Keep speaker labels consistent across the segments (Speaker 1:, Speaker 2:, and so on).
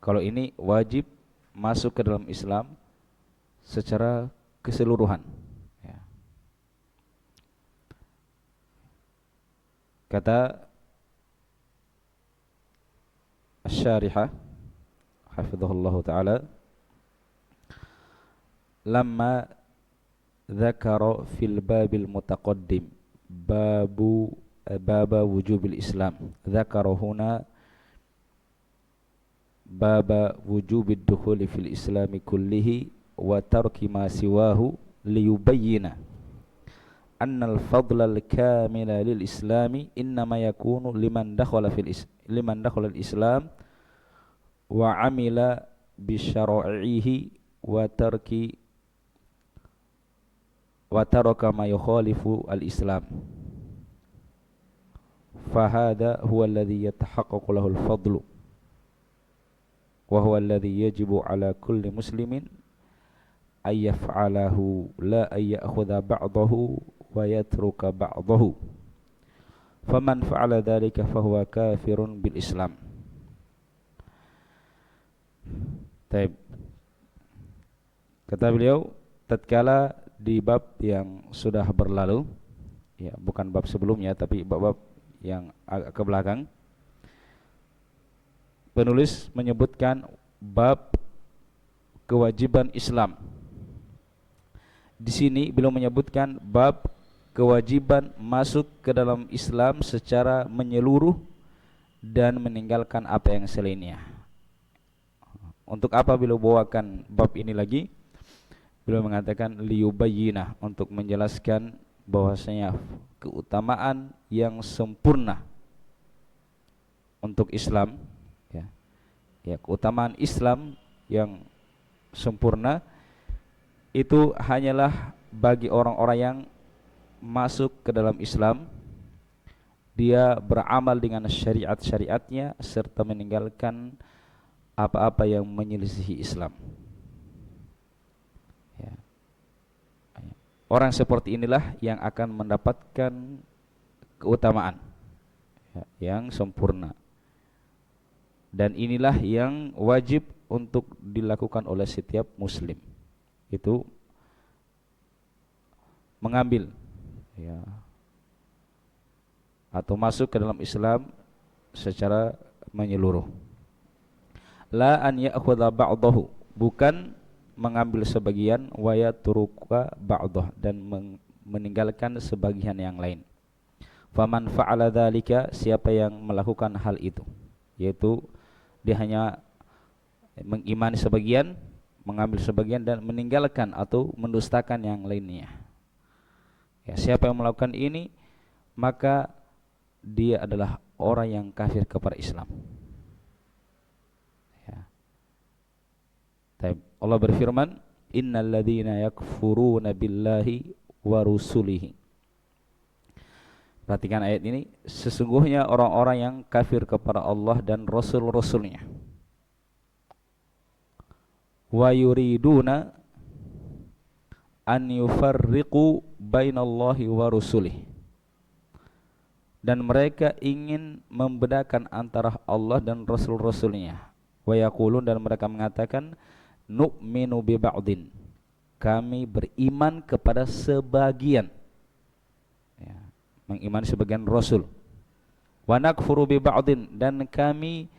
Speaker 1: Kalau ini wajib masuk ke dalam Islam secara keseluruhan. Ya. Kata Asy-Syarihah hafizahullah taala, lamma dzakara fil babil mutaqaddim baba wujubil Islam, dzakara huna baba wujubid dukhuli fil Islami kullihi wa tarki ma siwahu liyubayyina annal fadlal kamila lil islami innama yakunu liman dakhala al Islam wa amila bi syara'ihi wa taraka ma yukhalifu al Islam, fa hadha huwa alladhi yatahaqqaqu lahu al fadlu wa huwa alladhi yajibu ala kulli muslimin ay yaf'alahu la ay ya'khudha ba'dahu wa yatruka ba'dahu, faman fa'ala dhalika fahuwa kafirun bil Islam. Taib. Kata beliau, tatkala di bab yang sudah berlalu, ya bukan bab sebelumnya tapi bab-bab yang agak ke belakang, penulis menyebutkan bab kewajiban Islam. Di sini beliau menyebutkan bab kewajiban masuk ke dalam Islam secara menyeluruh dan meninggalkan apa yang selainnya. Untuk apa beliau bawakan bab ini lagi? Beliau mengatakan liyubayyinah, untuk menjelaskan bahwasanya keutamaan yang sempurna untuk Islam, ya keutamaan Islam yang sempurna itu hanyalah bagi orang-orang yang masuk ke dalam Islam, dia beramal dengan syariat-syariatnya serta meninggalkan apa-apa yang menyelisihi Islam. Ya. Orang seperti inilah yang akan mendapatkan keutamaan, ya, yang sempurna. Dan inilah yang wajib untuk dilakukan oleh setiap muslim, itu mengambil, ya, atau masuk ke dalam Islam secara menyeluruh. La an ya'khudha ba'dahu, bukan mengambil sebagian, wa yatruka ba'dah, dan meninggalkan sebagian yang lain. Faman fa'ala dzalika, siapa yang melakukan hal itu, yaitu dia hanya mengimani sebagian, mengambil sebagian dan meninggalkan atau mendustakan yang lainnya. Ya, siapa yang melakukan ini maka dia adalah orang yang kafir kepada Islam. Ya. Allah berfirman, innal ladzina yakfuruna billahi wa rusulihi. Perhatikan ayat ini, sesungguhnya orang-orang yang kafir kepada Allah dan Rasul-Rasulnya, wa yuriduna an yufarriqu bainallahi wa rusulih, dan mereka ingin membedakan antara Allah dan Rasul-Rasulnya. Wa yaqulun, dan mereka mengatakan, nu'minu bi ba'din, kami beriman kepada sebagian, ya, mengimani sebagian Rasul. Wa nakfuru bi ba'din, dan kami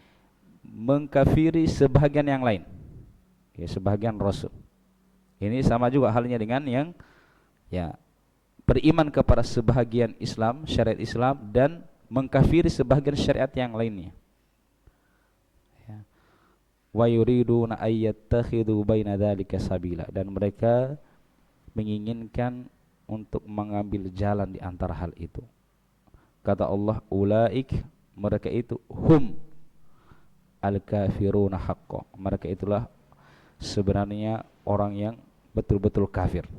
Speaker 1: mengkafiri sebagian yang lain, ya, sebagian Rasul. Ini sama juga halnya dengan yang, ya, beriman kepada sebahagian Islam, syariat Islam, dan mengkafiri sebahagian syariat yang lainnya. Ya. Wa yuriduna ayyattakhidhu baina dzalika sabila, dan mereka menginginkan untuk mengambil jalan di antara hal itu. Kata Allah, ulaik, mereka itu, hum al-kafiruna haqqan, mereka itulah sebenarnya orang yang betul-betul kafir.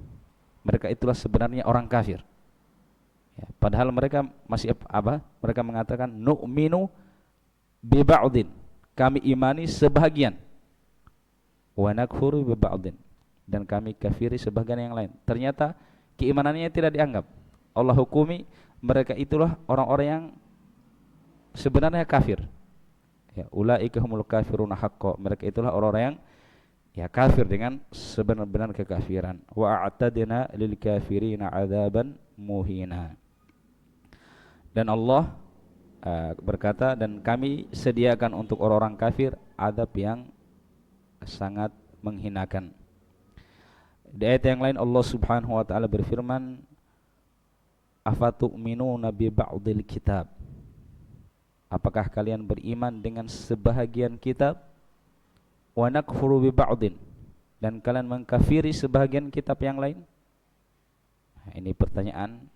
Speaker 1: Mereka itulah sebenarnya orang kafir, ya, padahal mereka masih apa? Mereka mengatakan nu'minu bi ba'din, kami imani sebahagian, wa nakfuru bi ba'din, dan kami kafiri sebahagian yang lain. Ternyata keimanannya tidak dianggap. Allah hukumi mereka itulah orang-orang yang sebenarnya kafir, Ya, ulaika humul kafiruna haqqo. Mereka itulah orang-orang yang ya kafir dengan sebenar-benar kekafiran. Wa a'tadna lil kafirina adzaban muhina. Dan Allah berkata, dan kami sediakan untuk orang-orang kafir azab yang sangat menghinakan. Di ayat yang lain Allah Subhanahu wa taala berfirman, afatu'minuna bi ba'dil kitab. Apakah kalian beriman dengan sebahagian kitab? Wa nakfuru bi ba'din, dan kalian mengkafiri sebahagian kitab yang lain? Nah, ini pertanyaan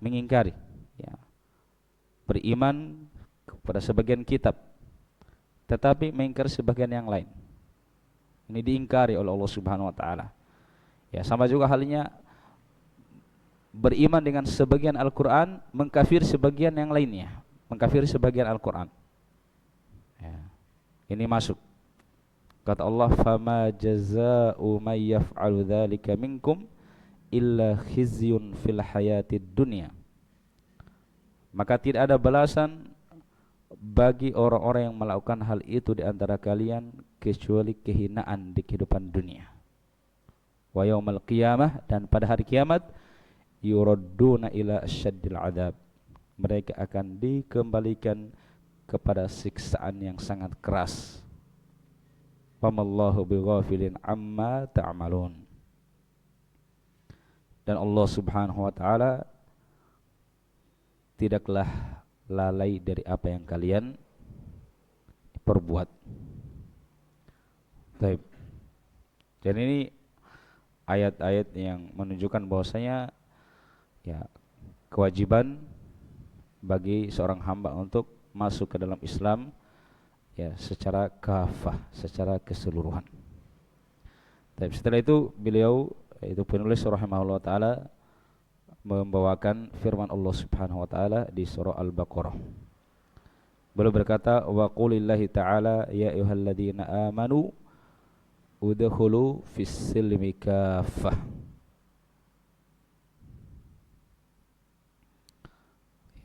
Speaker 1: mengingkari ya. Beriman kepada sebagian kitab tetapi mengingkari sebagian yang lain. Ini diingkari oleh Allah Subhanahu wa taala. Ya, sama juga halnya beriman dengan sebagian Al-Qur'an, mengkafiri sebagian yang lainnya, mengkafiri sebagian Al-Qur'an. Ya. Ini masuk. Kata Allah, "Fama jazaa'u may yaf'alu dzalika minkum illa khizyun fil hayatid dunya." Maka tidak ada balasan bagi orang-orang yang melakukan hal itu di antara kalian kecuali kehinaan di kehidupan dunia. Wa yaumal qiyamah, dan pada hari kiamat, yuradduna ila asyaddil adzab. Mereka akan dikembalikan kepada siksaan yang sangat keras. Wamallahu bighafilin amma ta'malun. Dan Allah Subhanahu wa taala tidaklah lalai dari apa yang kalian perbuat. Baik. Dan ini ayat-ayat yang menunjukkan bahwasanya ya kewajiban bagi seorang hamba untuk masuk ke dalam Islam ya secara kafah, secara keseluruhan. Tapi setelah itu beliau, itu penulis rahimahullah taala, membawakan firman Allah Subhanahu wa taala di surah Al-Baqarah. Beliau berkata, wa qulillahi ta'ala ya ayyuhalladzina amanu udkhulu fis-silmi kaffah.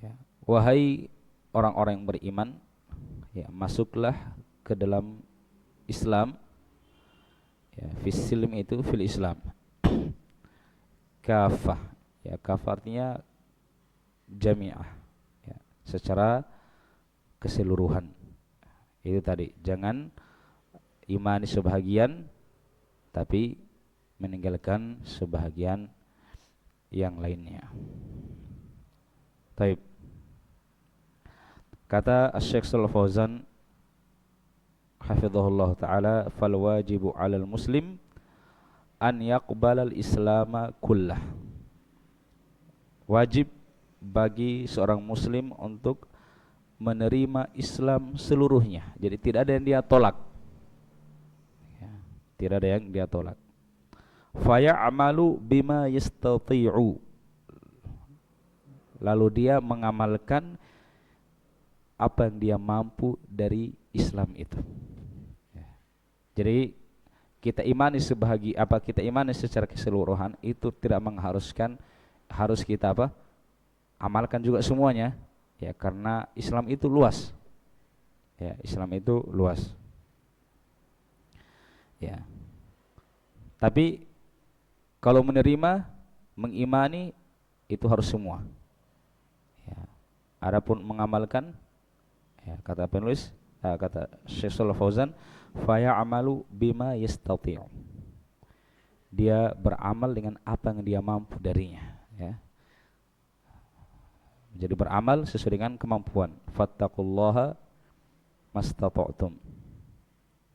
Speaker 1: Ya, wahai orang-orang yang beriman, ya, masuklah ke dalam Islam. Ya, fis-silm itu fil Islam. Kafah. Ya, kafah artinya jami'ah, ya, secara keseluruhan. Itu tadi, jangan imani sebahagian tapi meninggalkan sebahagian yang lainnya. Taib. Kata Asy-Syaikh Shalal Fauzan hafizahullah taala, fal wajibu 'alal muslim an yaqbalal islama kullah. Wajib bagi seorang muslim untuk menerima Islam seluruhnya. Jadi tidak ada yang dia tolak ya, tidak ada yang dia tolak. Faya'malu bima yastati'u, lalu dia mengamalkan apa yang dia mampu dari Islam itu ya. Jadi kita imani kita imani secara keseluruhan itu tidak mengharuskan harus kita amalkan juga semuanya ya, karena Islam itu luas ya, Islam itu luas ya. Tapi kalau menerima, mengimani itu harus semua ya. Adapun mengamalkan ya, kata penulis, kata Syekh Shalal Fauzan, fa ya'malu bima yastati'u, dia beramal dengan apa yang dia mampu darinya ya. Jadi beramal sesuai dengan kemampuan. Fattaqullaha mastata'tum,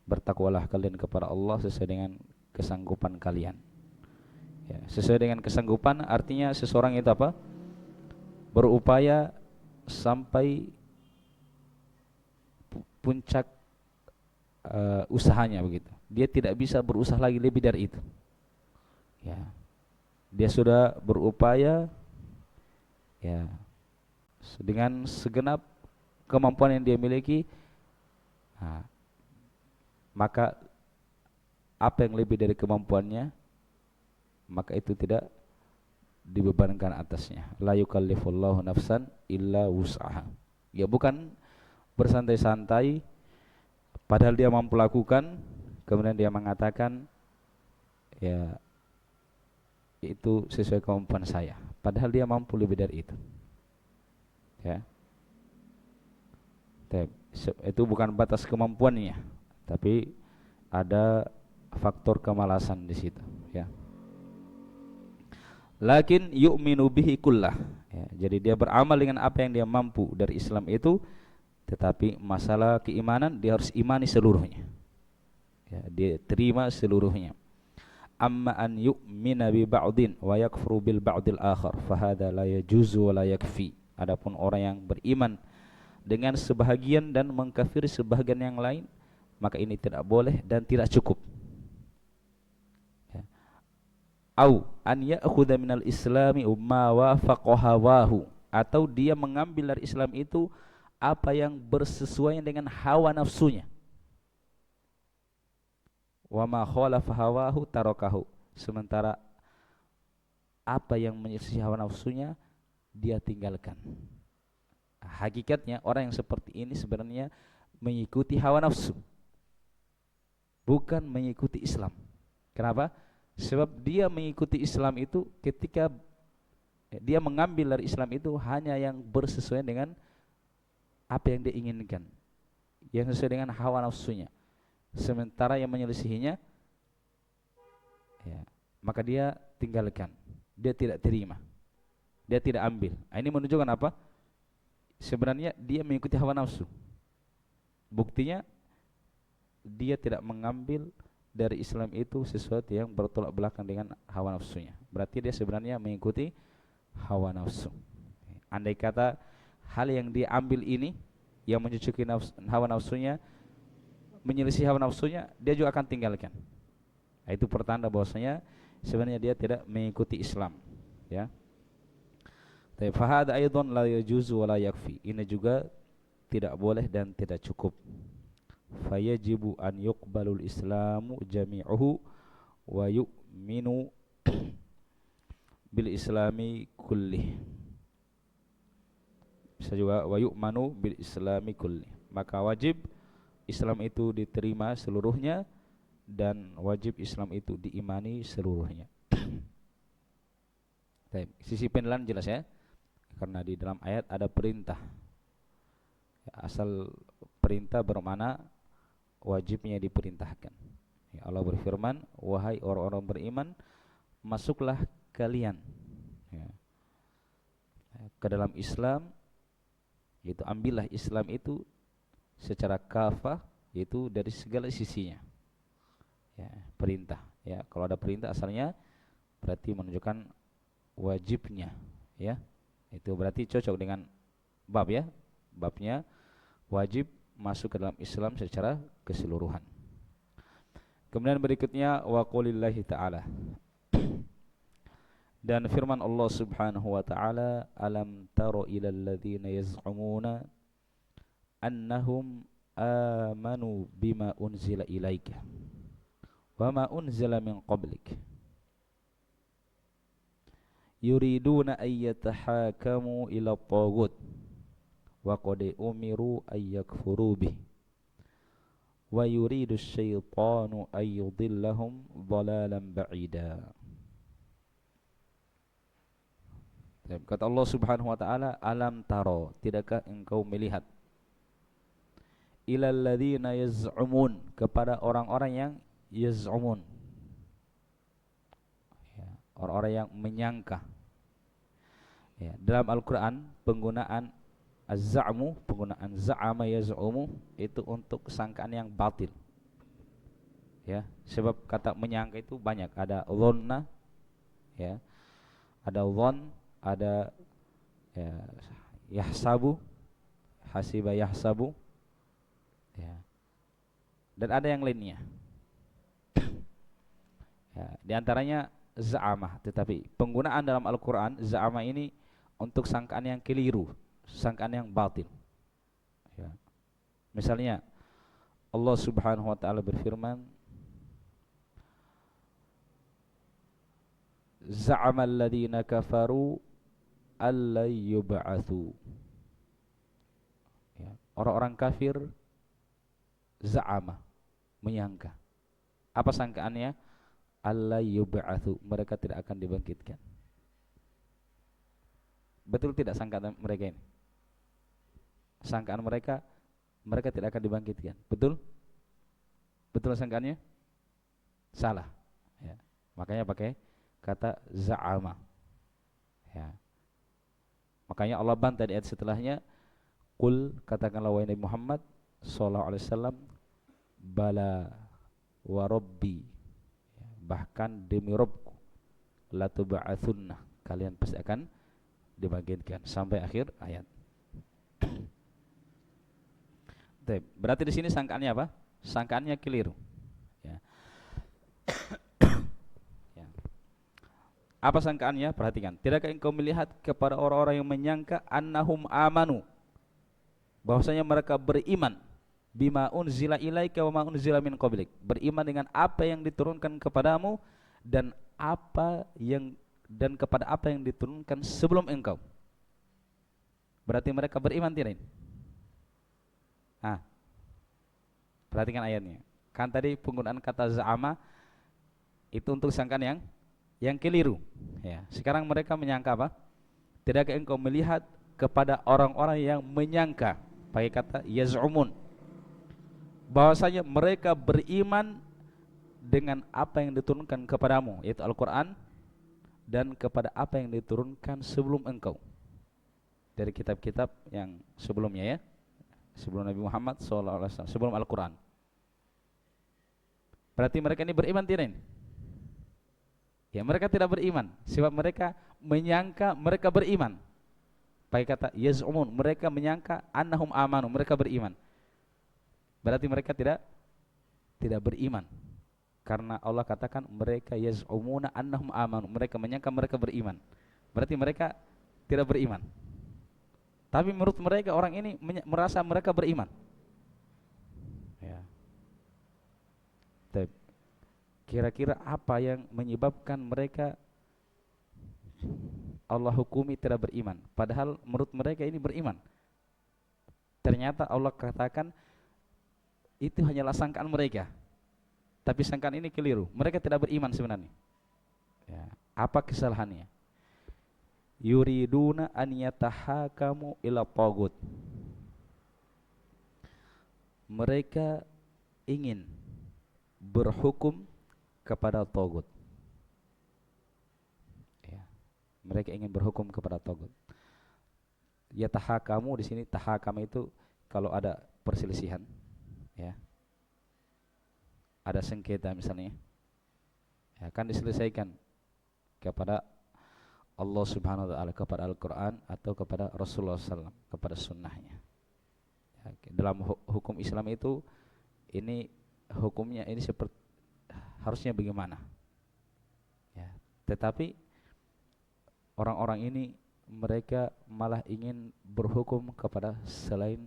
Speaker 1: bertakwalah kalian kepada Allah sesuai dengan kesanggupan kalian ya. Sesuai dengan kesanggupan artinya seseorang itu berupaya sampai puncak usahanya begitu. Dia tidak bisa berusaha lagi lebih dari itu ya. Dia sudah berupaya ya dengan segenap kemampuan yang dia miliki. Nah, maka apa yang lebih dari kemampuannya, maka itu tidak dibebankan atasnya. La yukallifullahu nafsan illa wus'aha. Ya, bukan bersantai-santai, padahal dia mampu lakukan, kemudian dia mengatakan, ya itu sesuai kemampuan saya, padahal dia mampu lebih dari itu. Ya, itu bukan batas kemampuannya, tapi ada faktor kemalasan di situ. Ya. Lakin yu'minu bihi kullah. Ya, jadi dia beramal dengan apa yang dia mampu dari Islam itu, tetapi masalah keimanan dia harus imani seluruhnya. Ya, dia terima seluruhnya. Amma an yu'mina bi ba'din wa yakfuru bil ba'dil akhar fa hadza la yajuzu wa la yakfi. Adapun orang yang beriman dengan sebahagian dan mengkafiri sebahagian yang lain, maka ini tidak boleh dan tidak cukup. Ya. Au an ya'khudha minal islami ma wafaqa hawahu, atau dia mengambil dari Islam itu apa yang bersesuaian dengan hawa nafsunya. Wa ma khalafa hawahu tarakahu, sementara apa yang menyelisih hawa nafsunya dia tinggalkan. Hakikatnya orang yang seperti ini sebenarnya mengikuti hawa nafsu, bukan mengikuti Islam. Kenapa? Sebab dia mengikuti Islam itu ketika dia mengambil dari Islam itu hanya yang bersesuaian dengan apa yang dia inginkan, yang sesuai dengan hawa nafsunya. Sementara yang menyelisihinya, ya, maka dia tinggalkan, dia tidak terima, dia tidak ambil. Ini menunjukkan apa? Sebenarnya dia mengikuti hawa nafsu. Buktinya dia tidak mengambil dari Islam itu sesuatu yang bertolak belakang dengan hawa nafsunya. Berarti dia sebenarnya mengikuti hawa nafsu. Andai kata hal yang dia ambil ini yang mencucuki hawa nafsunya, menyelisih hawa nafsunya, dia juga akan tinggalkan. Itu pertanda bahwasanya sebenarnya dia tidak mengikuti Islam. Ya. Fahad aidan la yajuzu wa la yakfi. Ini juga tidak boleh dan tidak cukup. Fayajibu an yuqbalul islamu jami'uhu wa yu'minu bil islami kullih. Bisa juga wa yu'manu bil islami kullih. Maka wajib Islam itu diterima seluruhnya dan wajib Islam itu diimani seluruhnya. Sisi penilaian jelas ya. Karena di dalam ayat ada perintah. Asal perintah bermakna wajibnya diperintahkan. Ya, Allah berfirman, wahai orang-orang beriman, masuklah kalian, ya, ke dalam Islam, yaitu ambillah Islam itu secara kafah, yaitu dari segala sisinya. Ya, perintah. Ya, kalau ada perintah asalnya berarti menunjukkan wajibnya. Ya. Itu berarti cocok dengan bab ya. Babnya wajib masuk ke dalam Islam secara keseluruhan. Kemudian berikutnya wa qulillahi ta'ala. Dan firman Allah Subhanahu wa ta'ala, alam taro ilal ladzina yaz'umuna annahum amanu bima unzila ilaika wa ma unzila min qablik yuriduna ayyatahakamu ila taghut wa qad umiru ayyakfuru bih wa yuridu syaitanu ayyudillahum dhalalan ba'ida. Kata Allah Subhanahu wa ta'ala, alam taro, tidakkah engkau melihat, ilal ladzina yaz'umun, kepada orang-orang yang yaz'umun, ya, orang-orang yang menyangka. Ya, dalam Al-Quran penggunaan az-za'mu, penggunaan za'ama yaz'umu itu untuk sangkaan yang batil. Ya, sebab kata menyangka itu banyak, ada dhanna, ya, ada dhann, ada ya, yahsabu, hasiba yahsabu, ya, dan ada yang lainnya. Ya, di antaranya za'amah, tetapi penggunaan dalam Al-Quran za'amah ini untuk sangkaan yang keliru, sangkaan yang batil. Ya. Misalnya Allah Subhanahu wa ta'ala berfirman, za'amal ladzina kafaru alla yub'atsu. Ya. Orang-orang kafir za'ama, menyangka. Apa sangkaannya? Alla yub'atsu, mereka tidak akan dibangkitkan. Betul tidak sangkaan mereka ini? Sangkaan mereka, mereka tidak akan dibangkitkan. Betul? Betul sangkaannya? Salah. Ya. Makanya pakai kata za'ama. Ya. Makanya Allah bantah di ayat setelahnya, qul, katakanlah wahai Nabi Muhammad sallallahu alaihi wasallam, bala wa rabbi, ya, bahkan demi Rabbku, la tub'atsunna, kalian pasti akan dibangkitkan, sampai akhir ayat. Berarti di sini sangkaannya apa? Sangkaannya keliru. Ya. Ya. Apa sangkaannya? Perhatikan. Tidakkah engkau melihat kepada orang-orang yang menyangka annahum amanu, bahwasanya mereka beriman, bima unzila ilaika wa ma unzila min qablik, beriman dengan apa yang diturunkan kepadamu dan kepada apa yang diturunkan sebelum engkau. Berarti mereka beriman tidak? Perhatikan ayatnya. Kan tadi penggunaan kata za'ama itu untuk sangkaan yang keliru. Ya, sekarang mereka menyangka apa? Tidakkah engkau melihat kepada orang-orang yang menyangka, pakai kata yaz'umun, bahwasanya mereka beriman dengan apa yang diturunkan kepadamu, yaitu Al-Quran, dan kepada apa yang diturunkan sebelum engkau dari kitab-kitab yang sebelumnya, ya, sebelum Nabi Muhammad SAW, sebelum Al-Quran. Berarti mereka ini beriman tidak? Ya, mereka tidak beriman, sebab mereka menyangka mereka beriman. Pakai kata yaz'umun, mereka menyangka annahum amanu, mereka beriman. Berarti mereka tidak beriman. Karena Allah katakan mereka yaz'umuna annahum amanu, mereka menyangka mereka beriman. Berarti mereka tidak beriman. Tapi menurut mereka orang ini merasa mereka beriman. Ya. Kira-kira apa yang menyebabkan mereka Allah hukumi tidak beriman, padahal menurut mereka ini beriman? Ternyata Allah katakan itu hanyalah sangkaan mereka. Tapi sangkaan ini keliru. Mereka tidak beriman sebenarnya. Ya. Apa kesalahannya? Yuriduna an yatahakamu ila tagut. Mereka ingin berhukum kepada tagut. Ya. Mereka ingin berhukum kepada tagut. Yatahakamu di sini, tahakam itu kalau ada perselisihan, ya, ada sengketa misalnya, ya, akan diselesaikan kepada Allah Subhanahu wa taala, kepada Al-Quran atau kepada Rasulullah SAW, kepada sunnahnya. Ya, dalam hukum Islam itu ini hukumnya ini seperti harusnya bagaimana? Ya, tetapi orang-orang ini mereka malah ingin berhukum kepada selain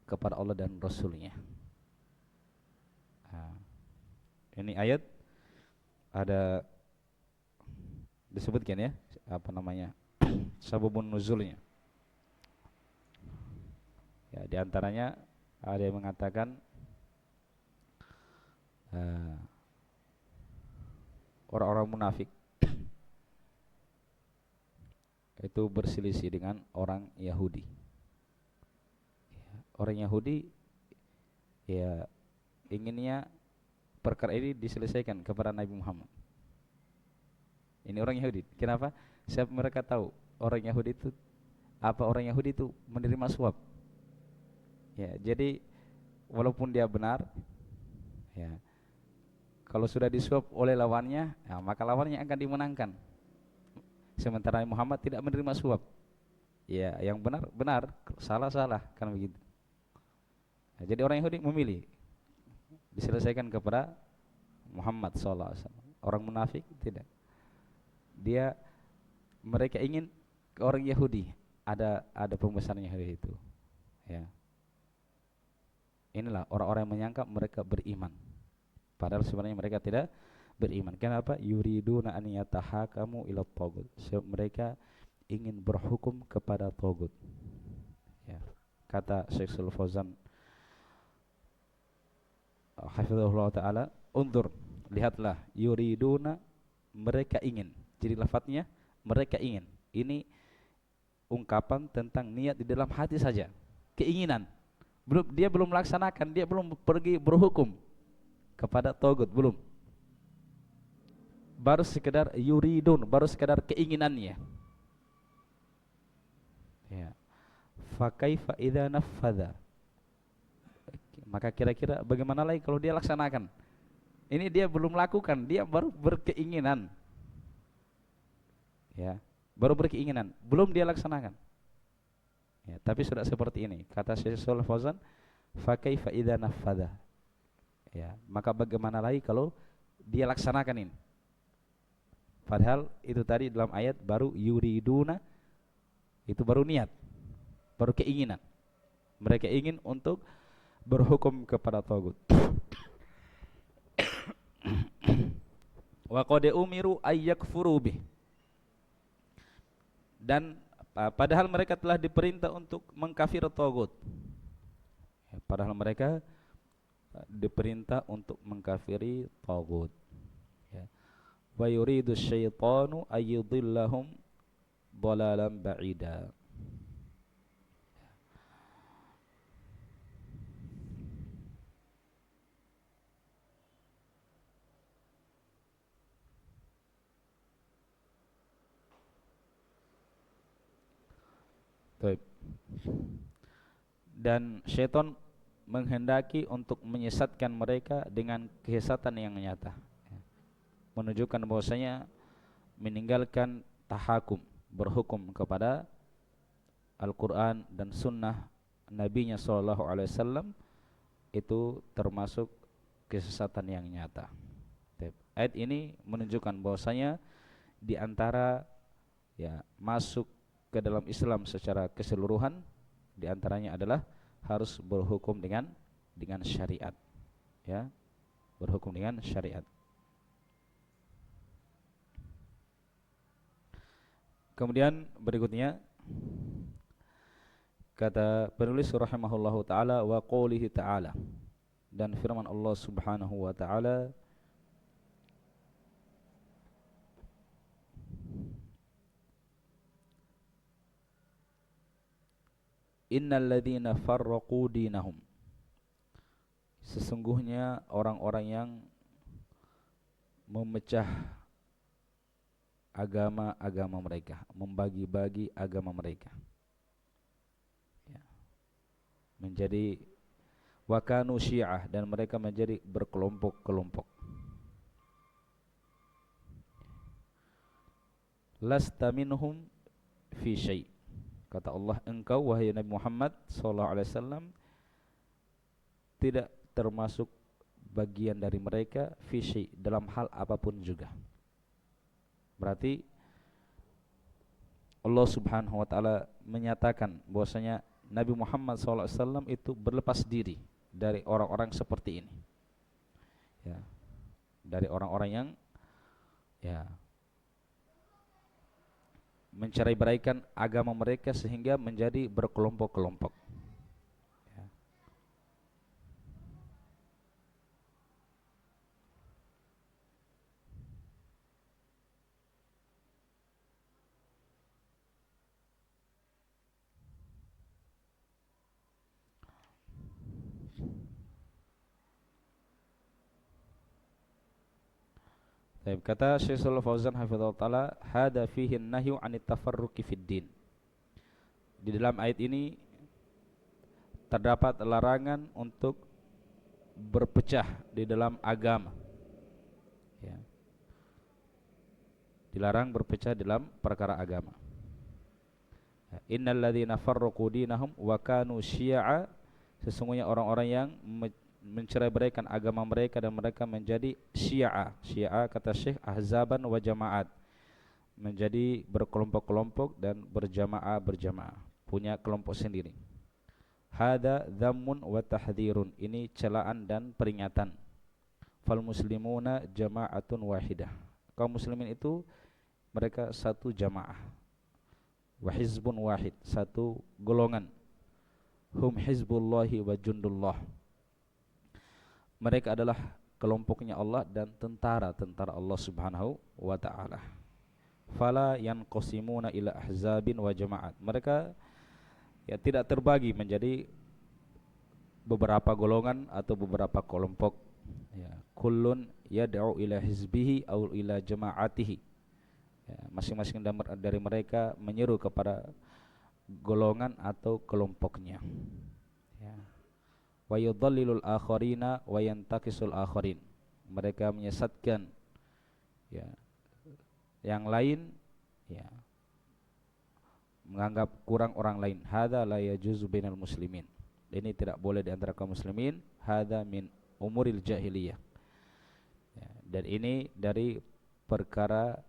Speaker 1: kepada Allah dan Rasulnya. Ini ayat ada disebutkan, ya, apa namanya, sababun nuzulnya. Ya, di antaranya ada yang mengatakan orang-orang munafik itu berselisih dengan orang Yahudi. Ya, orang Yahudi ya inginnya perkara ini diselesaikan kepada Nabi Muhammad. Ini orang Yahudi. Kenapa? Sebab mereka tahu orang Yahudi itu menerima suap. Ya, jadi walaupun dia benar, ya, kalau sudah disuap oleh lawannya, ya, maka lawannya akan dimenangkan. Sementara Muhammad tidak menerima suap. Ya, yang benar benar, salah salah, kan begitu. Ya, jadi orang Yahudi memilih diselesaikan kepada Muhammad SAW. Orang munafik tidak. Mereka ingin ke orang Yahudi, ada pembesarnya hari itu. Ya. Inilah orang-orang yang menyangka mereka beriman, padahal sebenarnya mereka tidak beriman. Kenapa? Yuriduna an yatahakamu ila tagut. Mereka ingin berhukum kepada tagut. Ya. Kata Syekh Shalih Fauzan hafizahullah taala, undur, lihatlah, yuriduna, mereka ingin. Jadi lafadznya mereka ingin. Ini ungkapan tentang niat di dalam hati saja, keinginan. Dia belum melaksanakan, dia belum pergi berhukum kepada tagut, belum. Baru sekedar yuridun, baru sekedar keinginannya. Ya. Fa kaifa idza naffadha? Maka kira-kira bagaimana lagi kalau dia laksanakan? Ini dia belum lakukan, dia baru berkeinginan. Ya, baru berkeinginan, belum dia laksanakan. Ya, tapi sudah seperti ini. Kata Syekh Shalih Fauzan, fa kaifa idza naffadha? Ya, maka bagaimana lagi kalau dia laksanakan ini? Padahal itu tadi dalam ayat baru yuriduna, itu baru niat, baru keinginan. Mereka ingin untuk berhukum kepada tagut. Wa qad umiru ayyakfuru bih. Dan padahal mereka telah diperintah untuk mengkafir tagut. Padahal mereka diperintah untuk mengkafiri tagut. Ya. Wa yuridu syaitanu ayyudillahum dhalalan ba'ida. Baik. Dan syaitan menghendaki untuk menyesatkan mereka dengan kesesatan yang nyata, menunjukkan bahwasanya meninggalkan tahakum, berhukum kepada Al-Quran dan Sunnah Nabinya SAW, itu termasuk kesesatan yang nyata. Ayat ini menunjukkan bahwasanya di antara masuk ke dalam Islam secara keseluruhan, di antaranya adalah harus berhukum dengan syariat, ya, berhukum dengan syariat. Kemudian berikutnya kata penulis rahimahullahu taala, wa qoulihi ta'ala, dan firman Allah Subhanahu wa taala, innal ladzina farraqu dinahum, sesungguhnya orang-orang yang memecah agama mereka, membagi-bagi agama mereka, ya, menjadi wakanu syiah, dan mereka menjadi berkelompok-kelompok. Lasta minhum fi syai', kata Allah, engkau wahai Nabi Muhammad SAW tidak termasuk bagian dari mereka, fi syai', dalam hal apapun juga. Berarti Allah Subhanahu wa taala menyatakan bahwasanya Nabi Muhammad SAW itu berlepas diri dari orang-orang seperti ini, ya, dari orang-orang yang mencerai-beraikan agama mereka sehingga menjadi berkelompok-kelompok. Ya. Kata Syekh Shalih Fauzan hafizahullah taala, hada fihi nahyu 'anit tafarruqi fid din. Di dalam ayat ini terdapat larangan untuk berpecah di dalam agama. Ya. Dilarang berpecah dalam perkara agama. Innal ladzina farraqu dinahum wa kanu syi'a, sesungguhnya orang-orang yang mencerai-beraikan agama mereka dan mereka menjadi syi'a. Syi'a kata Syekh ahzaban wa jama'at, menjadi berkelompok-kelompok dan berjamaah, punya kelompok sendiri. Hada dhammun wa tahdhirun, ini celaan dan peringatan. Fal muslimuna jama'atun wahidah, kaum muslimin itu mereka satu jamaah. Wa hizbun wahid, satu golongan. hum hizbullahi wa jundullah. Mereka adalah kelompoknya Allah dan tentara-tentara Allah Subhanahu wa taala. Fala yanqasimuna ila ahzabin wa jama'at. Mereka ya tidak terbagi menjadi beberapa golongan atau beberapa kelompok. Ya, kullun yad'u ila hizbihi aw ila jama'atihi. Ya, masing-masing dari mereka menyeru kepada golongan atau kelompoknya. Ya. Wa yudhallilul akharina wa yantakisul akharin. Mereka menyesatkan ya yang lain, ya, menganggap kurang orang lain. Hadza la yajuzu bainal muslimin. Ini tidak boleh di antara kaum muslimin. Hadza min umuril jahiliyah. Ya, dan ini dari perkara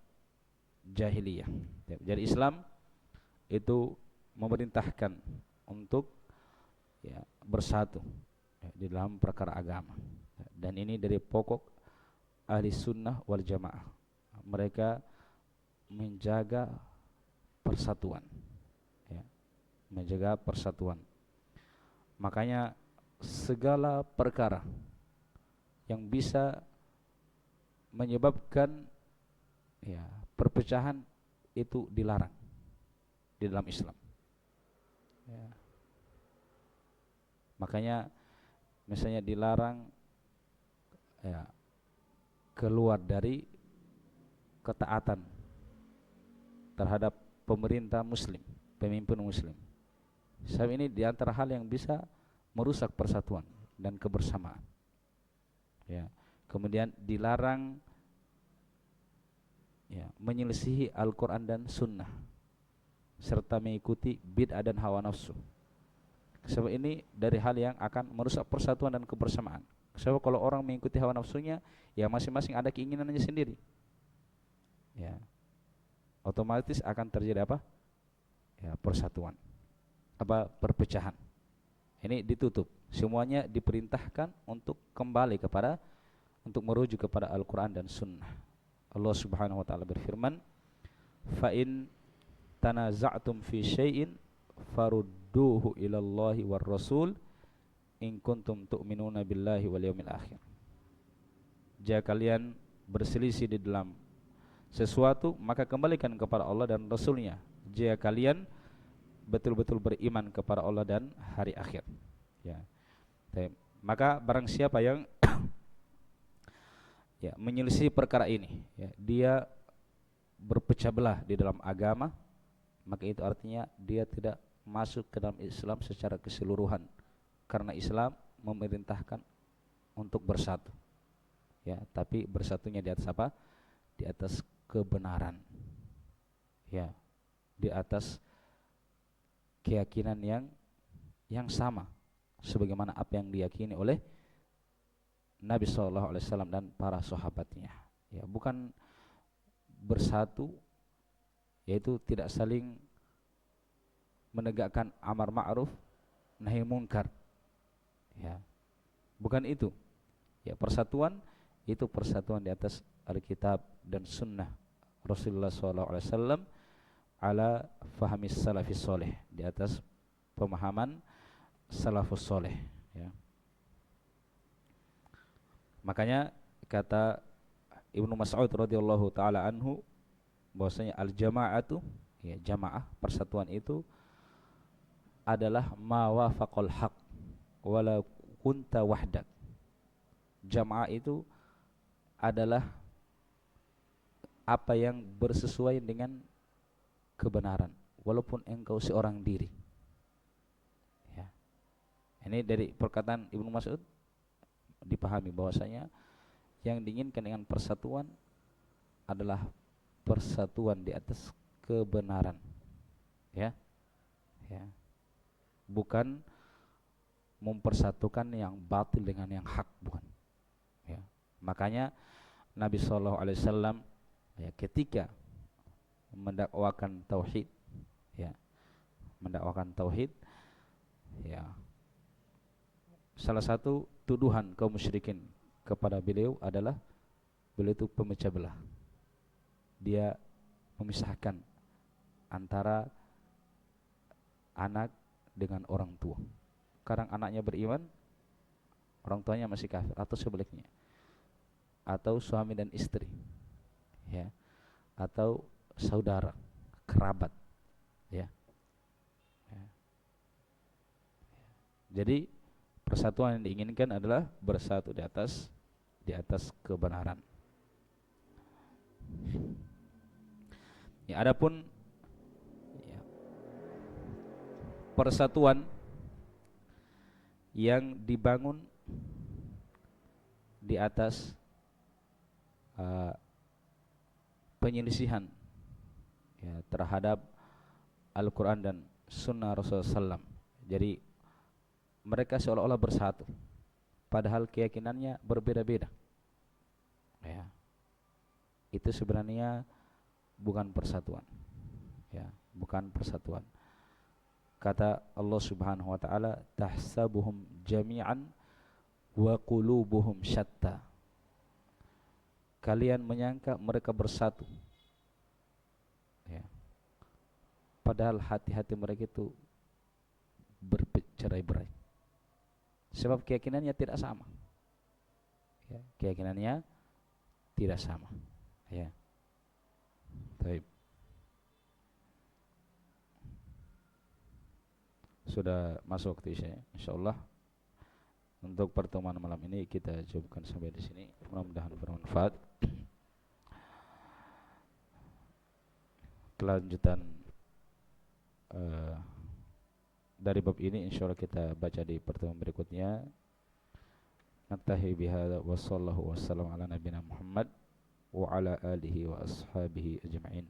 Speaker 1: jahiliyah. Ya, jadi Islam itu memerintahkan untuk ya bersatu ya, di dalam perkara agama. Ya, dan ini dari pokok ahli sunnah wal jamaah. Mereka menjaga persatuan, ya, menjaga persatuan. Makanya segala perkara yang bisa menyebabkan ya perpecahan itu dilarang di dalam Islam. Ya. Makanya misalnya dilarang ya keluar dari ketaatan terhadap pemerintah muslim, pemimpin muslim. Sebab ini di antara hal yang bisa merusak persatuan dan kebersamaan. Ya. Kemudian dilarang ya menyelisihi Al-Quran dan Sunnah serta mengikuti bid'ah dan hawa nafsu. Sebab ini dari hal yang akan merusak persatuan dan kebersamaan. Sebab kalau orang mengikuti hawa nafsunya, ya masing-masing ada keinginannya sendiri. Ya, otomatis akan terjadi apa? Ya, persatuan. Apa perpecahan. Ini ditutup. Semuanya diperintahkan untuk kembali kepada untuk merujuk kepada Al-Quran dan Sunnah. Allah Subhanahu wa taala berfirman, "Fa in tanaza'tum fi syai'in farudduhu ilallahi war rasul in kuntum tu'minuna billahi wal yawmil akhir." Jika kalian berselisih di dalam sesuatu, maka kembalikan kepada Allah dan Rasulnya jika kalian betul-betul beriman kepada Allah dan hari akhir. Ya. Maka barang siapa yang ya menyelisih perkara ini, ya, dia berpecah belah di dalam agama, maka itu artinya dia tidak masuk ke dalam Islam secara keseluruhan, karena Islam memerintahkan untuk bersatu. Ya, tapi bersatunya di atas apa? Di atas kebenaran. Ya, di atas keyakinan yang sama sebagaimana apa yang diyakini oleh Nabi SAW dan para sahabatnya. Ya, bukan bersatu yaitu tidak saling menegakkan amar ma'ruf nahi munkar. Ya, bukan itu. Ya, persatuan itu persatuan di atas Alkitab dan Sunnah Rasulullah SAW ala fahamis salafis soleh, di atas pemahaman salafus soleh. Ya. Makanya kata Ibnu Mas'ud radhiyallahu taala anhu bahwasanya al-jama'atu, ya, jamaah persatuan itu adalah ma wafaqal haq wala kunta wahdak. Jamaah itu adalah apa yang bersesuaian dengan kebenaran walaupun engkau seorang diri. Ya. Ini dari perkataan Ibnu Mas'ud dipahami bahwasanya yang diinginkan dengan persatuan adalah persatuan di atas kebenaran. Ya. Ya. Bukan mempersatukan yang batil dengan yang hak, bukan. Ya. Makanya Nabi SAW ya, ketika mendakwakan tauhid, ya, mendakwakan tauhid, ya, salah satu tuduhan kaum musyrikin kepada beliau adalah beliau itu pemecah belah. Dia memisahkan antara anak dengan orang tua. sekarang anaknya beriman, orang tuanya masih kafir, atau sebaliknya, atau suami dan istri, ya, atau saudara, kerabat, ya. Ya. Jadi persatuan yang diinginkan adalah bersatu di atas kebenaran. Ya, adapun ya, persatuan yang dibangun di atas penyelisihan, ya, terhadap Al-Quran dan Sunnah Rasulullah SAW. Jadi mereka seolah-olah bersatu, padahal keyakinannya berbeda-beda. Ya, itu sebenarnya bukan persatuan. Ya, bukan persatuan. Kata Allah Subhanahu wa taala, tahsabuhum jami'an wa qulubuhum syatta. Kalian menyangka mereka bersatu, ya, padahal hati-hati mereka itu bercerai-berai. Sebab keyakinannya tidak sama. Ya, keyakinannya tidak sama. Ya. Baik. Sudah masuk waktu Isya, insyaallah. Untuk pertemuan malam ini kita cukupkan sampai di sini. Mudah-mudahan bermanfaat. Kelanjutan dari bab ini insyaallah kita baca di pertemuan berikutnya. Naktahi bihadza wa sallallahu wasallam ala nabiyina Muhammad wa ala alihi wa ashabihi ajma'in.